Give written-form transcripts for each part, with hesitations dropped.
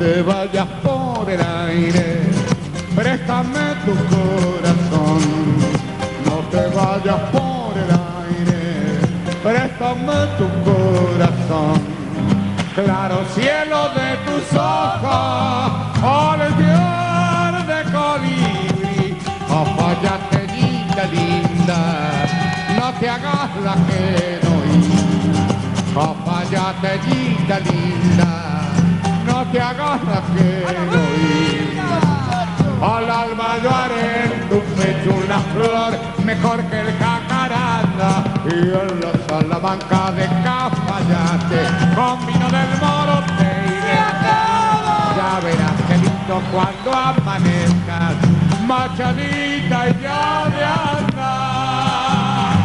te vayas por el aire, préstame tu corazón. No te vayas por el aire, préstame tu corazón. Claro cielo de tus ojos, olear de colibrí, Cafayatellita linda, no te hagas la que no ir. Cafayatellita linda, no te hagas la que no ir. Al alba yo haré en tu pecho una flor mejor que el jacaranda, y en la Salamanca de Cafayate con vino del Moro te iré a dar. Ya verás qué lindo cuando amanezcas, machadita y ya de andar.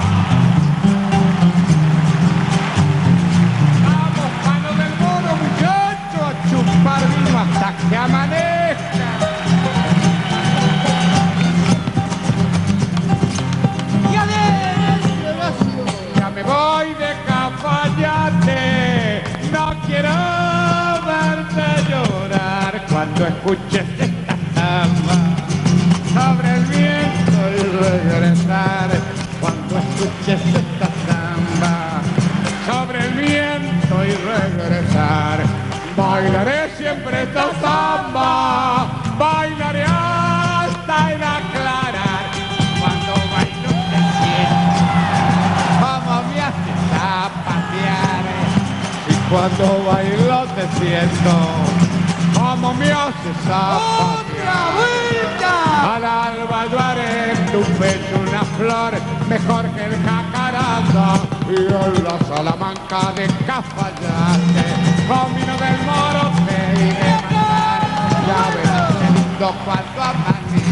Vamos, mano del Moro, muchacho, a chupar vino hasta que amanezca. Me voy de Cafayate, no quiero verte llorar cuando escuches esta samba sobre el viento y regresar. Cuando escuches esta samba sobre el viento y regresar, bailaré siempre esta samba, bailaré hasta el aclarar. Cuando bailo te siento como me haces zapatear, y cuando bailo te siento como me haces zapatear. Al alba yo haré en tu pecho una flor mejor que el jacaranda, y en la Salamanca de Cafayate con vino del Moro te iré a matar. Ya verás qué lindo cuando amanece,